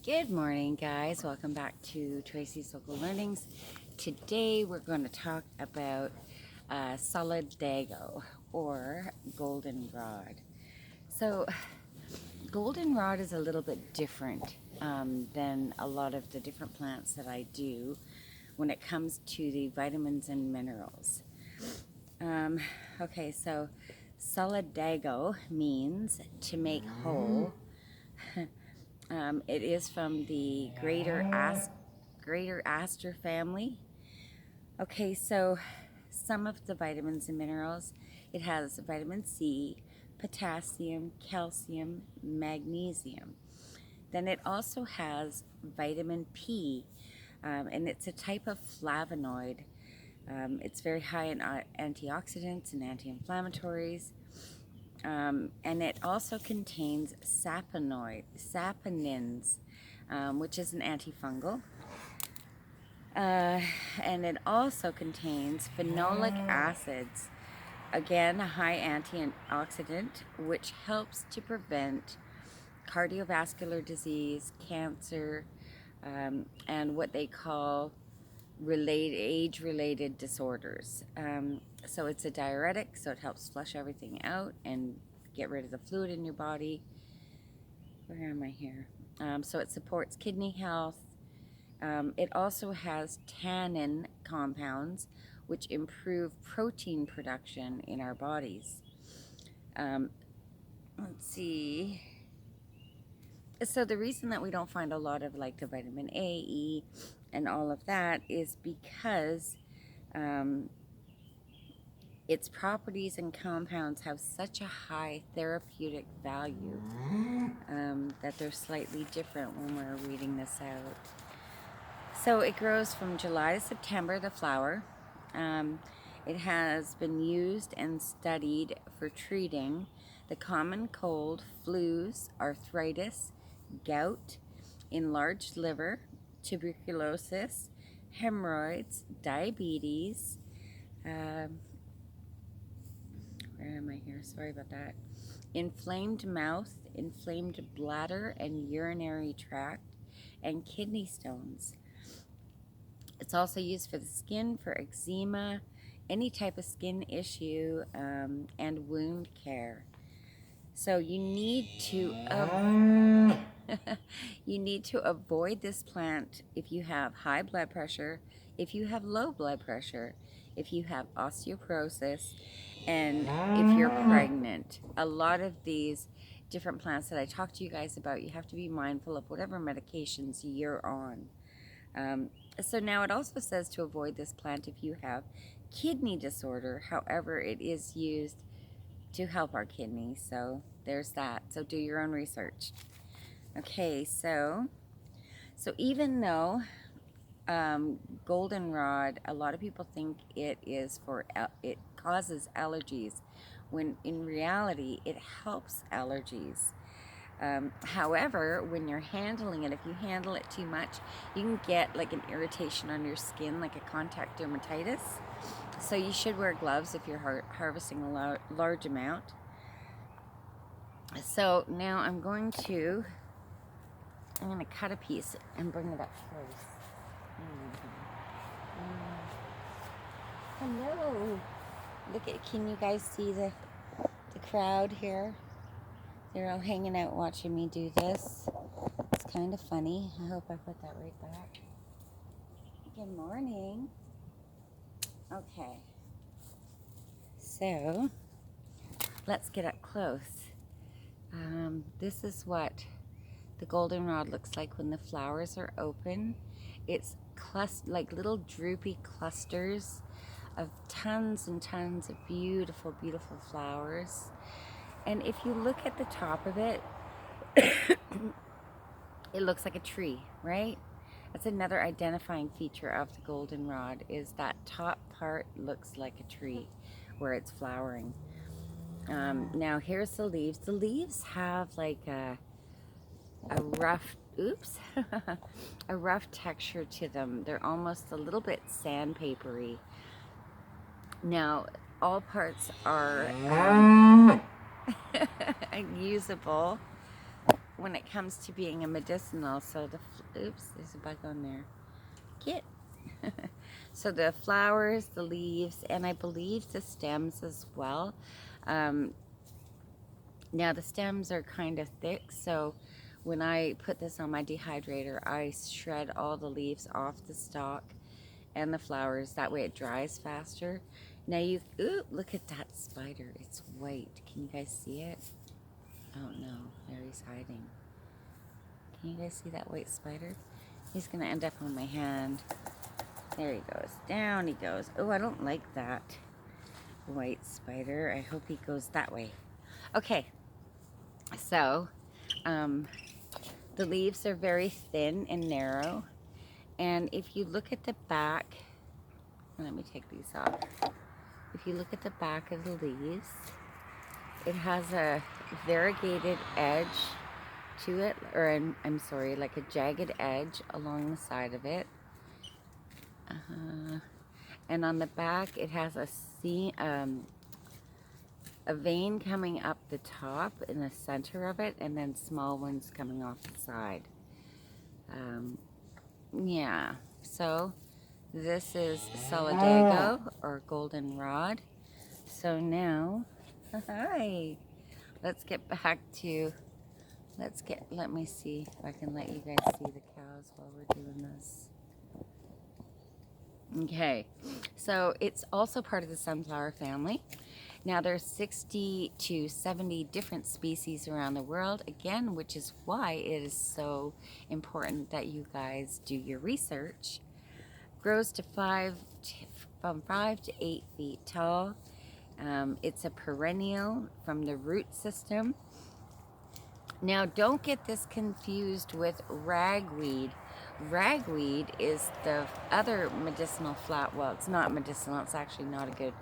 Good morning, guys. Welcome back to Tracy's Local Learnings. Today we're going to talk about solidago or goldenrod. So, goldenrod is a little bit different than a lot of the different plants that I do when it comes to the vitamins and minerals. Okay, so solidago means to make whole. It is from the greater aster family. Okay, so some of the vitamins and minerals, it has vitamin C, potassium, calcium, magnesium. Then it also has vitamin P, and it's a type of flavonoid. It's very high in antioxidants and anti-inflammatories. And it also contains saponins, which is an antifungal. And it also contains phenolic acids, again, a high antioxidant, which helps to prevent cardiovascular disease, cancer, and what they call age-related disorders. So it's a diuretic, so it helps flush everything out and get rid of the fluid in your body. Where am I here? So it supports kidney health. It also has tannin compounds, which improve protein production in our bodies. Let's see. So the reason that we don't find a lot of like the vitamin A, E, and all of that is because its properties and compounds have such a high therapeutic value that they're slightly different when we're reading this out. So it grows from July to September, the flower. It has been used and studied for treating the common cold, flus, arthritis, gout, enlarged liver, tuberculosis, hemorrhoids, diabetes, where am I here? Sorry about that. Inflamed mouth, inflamed bladder and urinary tract, and kidney stones. It's also used for the skin, for eczema, any type of skin issue, and wound care. So you need to you need to avoid this plant if you have high blood pressure, if you have low blood pressure, if you have osteoporosis, and if you're pregnant. A lot of these different plants that I talk to you guys about, you have to be mindful of whatever medications you're on. So now it also says to avoid this plant if you have kidney disorder. However, it is used to help our kidneys. So there's that. So do your own research. Okay, so even though goldenrod, a lot of people think it is for it causes allergies, when in reality it helps allergies. However, when you're handling it, if you handle it too much, you can get like an irritation on your skin, like a contact dermatitis. So you should wear gloves if you're harvesting a large amount. So now I'm going to cut a piece and bring it up close. Hello. Can you guys see the crowd here? They're all hanging out watching me do this. It's kind of funny. I hope I put that right back. Good morning. Okay. So, let's get up close. This is what the goldenrod looks like when the flowers are open. It's like little droopy clusters of tons and tons of beautiful, beautiful flowers. And if you look at the top of it, it looks like a tree, right? That's another identifying feature of the goldenrod, is that top part looks like a tree where it's flowering. Now here's the leaves. The leaves have like a rough, a rough texture to them. They're almost a little bit sandpapery. Now, all parts are usable. when it comes to being a medicinal. So oops, there's a bug on there. Get. So the flowers, the leaves, and I believe the stems as well. Now the stems are kind of thick, so when I put this on my dehydrator, I shred all the leaves off the stalk and the flowers. That way it dries faster. Now ooh, look at that spider. It's white. Can you guys see it? Oh no, there he's hiding. Can you guys see that white spider? He's gonna end up on my hand. There he goes. Down he goes. Oh, I don't like that white spider. I hope he goes that way. Okay, so the leaves are very thin and narrow. And if you look at the back, let me take these off. If you look at the back of the leaves, it has a variegated edge to it, or I'm sorry, like a jagged edge along the side of it. And on the back, it has a vein coming up the top in the center of it, and then small ones coming off the side. Yeah, so this is Solidago, or goldenrod. So now, hi, let's get back to, let me see if I can let you guys see the cows while we're doing this. Okay, so it's also part of the sunflower family. Now there's 60 to 70 different species around the world, again, which is why it is so important that you guys do your research. Grows to from 5 to 8 feet tall. It's a perennial from the root system. Now don't get this confused with ragweed. Ragweed is the other medicinal flower. Well, it's not medicinal. It's actually not a good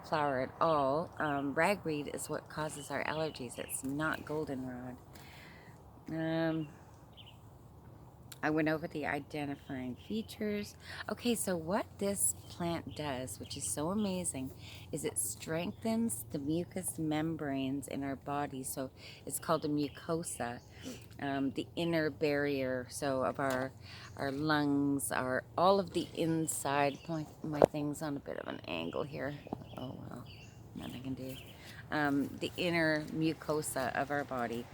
flower at all. Ragweed is what causes our allergies. It's not goldenrod. I went over the identifying features. Okay, so what this plant does, which is so amazing, is it strengthens the mucous membranes in our body. So it's called a mucosa, the inner barrier, so of our lungs, all of the inside. My thing's on a bit of an angle here. Oh well, nothing I can do. The inner mucosa of our body.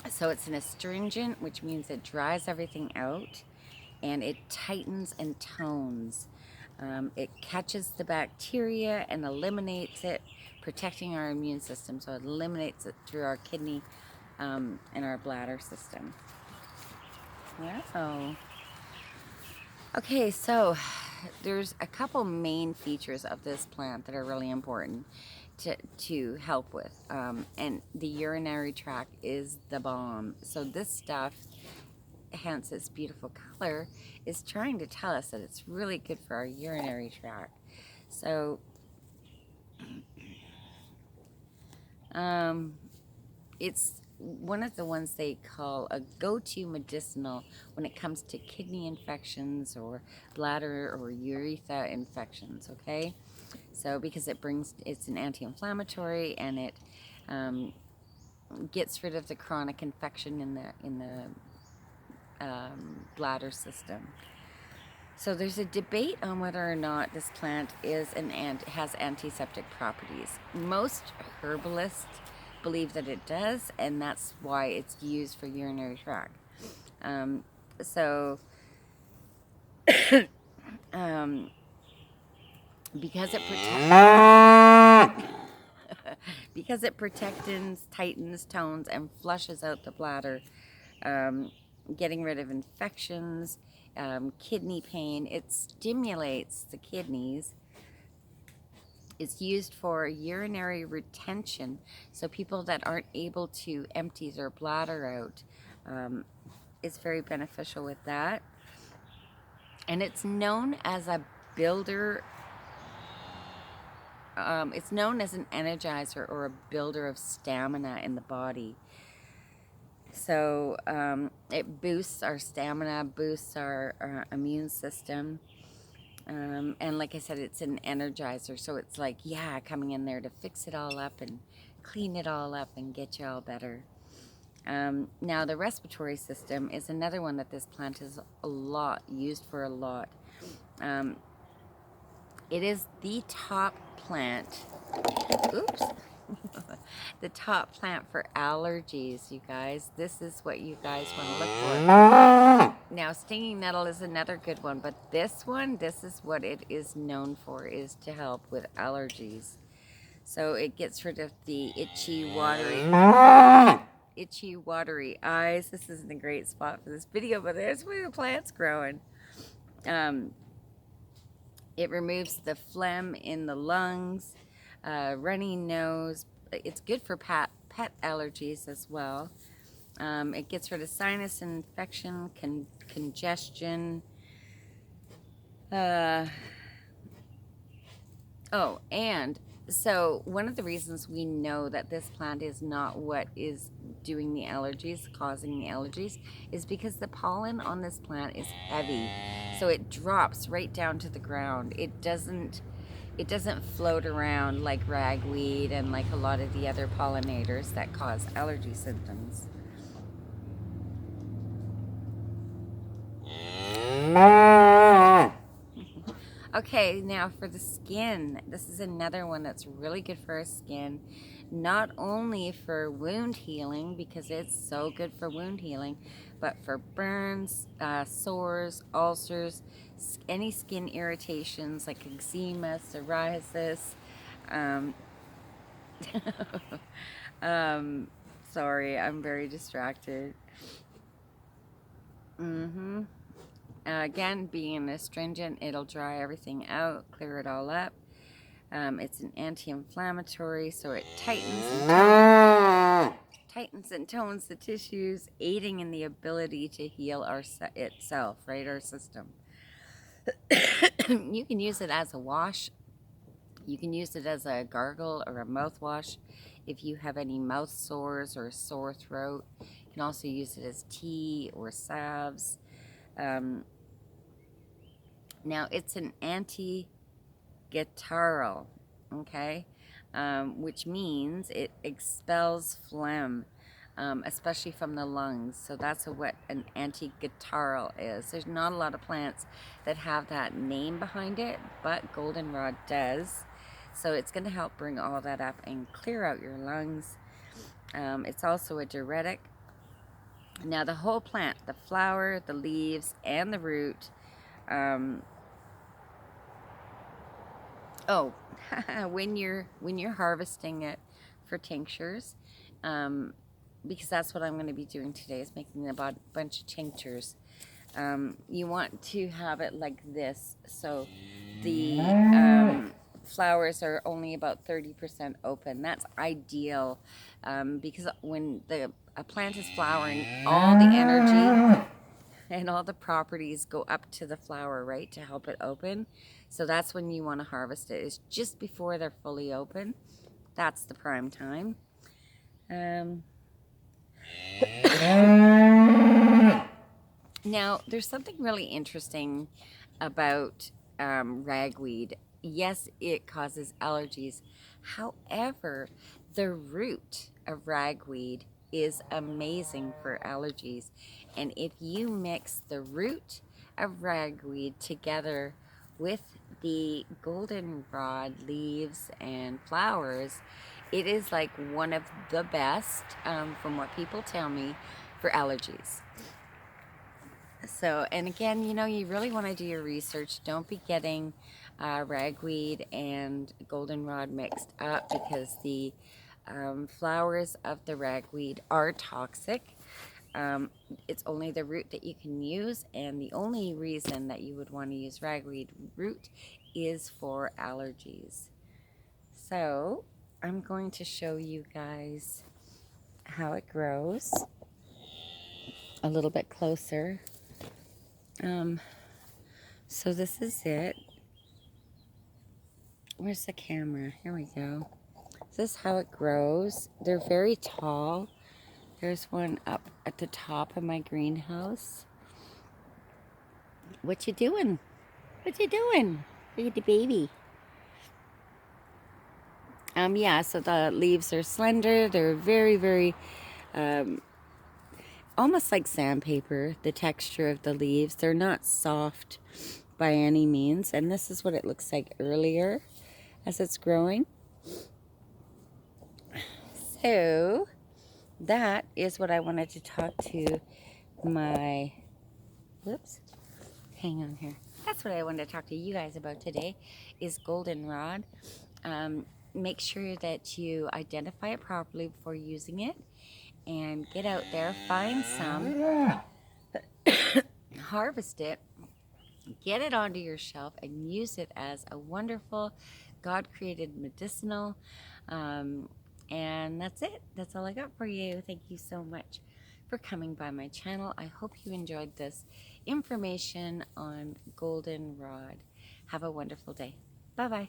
So it's an astringent, which means it dries everything out, and it tightens and tones. It catches the bacteria and eliminates it, protecting our immune system. So it eliminates it through our kidney and our bladder system. Wow. Okay, so there's a couple main features of this plant that are really important to help with, and the urinary tract is the bomb. So this stuff, hence its beautiful color, is trying to tell us that it's really good for our urinary tract. So it's one of the ones they call a go-to medicinal when it comes to kidney infections or bladder or urethra infections, okay? So because it's an anti-inflammatory, and it gets rid of the chronic infection in the bladder system. So there's a debate on whether or not this plant has antiseptic properties. Most herbalists believe that it does, and that's why it's used for urinary tract. Because it protects, tightens, tones, and flushes out the bladder, getting rid of infections, kidney pain. It stimulates the kidneys. It's used for urinary retention, so people that aren't able to empty their bladder out, it's very beneficial with that. And it's known as a builder. It's known as an energizer or a builder of stamina in the body. So it boosts our stamina, boosts our immune system. And like I said, it's an energizer. So it's like, yeah, coming in there to fix it all up and clean it all up and get you all better. Now the respiratory system is another one that this plant is used for a lot. It is the top plant. Oops. The top plant for allergies, you guys. This is what you guys want to look for. Now, stinging nettle is another good one, but this is what it is known for, is to help with allergies. So it gets rid of the itchy, watery eyes. This isn't a great spot for this video, but there's where the plant's growing. It removes the phlegm in the lungs, runny nose. It's good for pet allergies as well. It gets rid of sinus infection, congestion. Oh, and so one of the reasons we know that this plant is not what is doing the allergies, causing the allergies, is because the pollen on this plant is heavy. So it drops right down to the ground. It doesn't float around like ragweed and like a lot of the other pollinators that cause allergy symptoms. Okay, now for the skin. This is another one that's really good for our skin. Not only for wound healing, because it's so good for wound healing, but for burns, sores, ulcers, any skin irritations like eczema, psoriasis. Sorry, I'm very distracted. Again, being an astringent, it'll dry everything out, clear it all up. It's an anti-inflammatory, so it tightens and tones the tissues, aiding in the ability to heal itself, right? Our system. You can use it as a wash. You can use it as a gargle or a mouthwash if you have any mouth sores or a sore throat. You can also use it as tea or salves. Now, it's an anti-catarrhal, okay, which means it expels phlegm, especially from the lungs. So that's what an anti-catarrhal is. There's not a lot of plants that have that name behind it, but goldenrod does. So it's going to help bring all that up and clear out your lungs. It's also a diuretic. Now, the whole plant, the flower, the leaves, and the root. When you're harvesting it for tinctures, because that's what I'm going to be doing today, is making a bunch of tinctures. You want to have it like this, so the flowers are only about 30% open. That's ideal, because when a plant is flowering, all the energy and all the properties go up to the flower, right, to help it open. So that's when you want to harvest it, is just before they're fully open. That's the prime time. Now, there's something really interesting about ragweed. Yes, it causes allergies. However, the root of ragweed is amazing for allergies. And if you mix the root of ragweed together with the goldenrod leaves and flowers, it is like one of the best, from what people tell me, for allergies. So, and again, you really want to do your research. Don't be getting ragweed and goldenrod mixed up, because the flowers of the ragweed are toxic. It's only the root that you can use, and the only reason that you would want to use ragweed root is for allergies. So I'm going to show you guys how it grows a little bit closer. So this is it. Where's the camera? Here we go. This is how it grows. They're very tall. There's one up at the top of my greenhouse. What you doing? What you doing? Look at the baby. Yeah, so the leaves are slender. They're very, very almost like sandpaper, the texture of the leaves. They're not soft by any means, and this is what it looks like earlier as it's growing. So that is what I wanted to talk to my, whoops, hang on here. That's what I wanted to talk to you guys about today, is goldenrod. Make sure that you identify it properly before using it, and get out there, find some, harvest it, get it onto your shelf, and use it as a wonderful God-created medicinal. And that's it. That's all I got for you. Thank you so much for coming by my channel. I hope you enjoyed this information on goldenrod. Have a wonderful day. Bye-bye.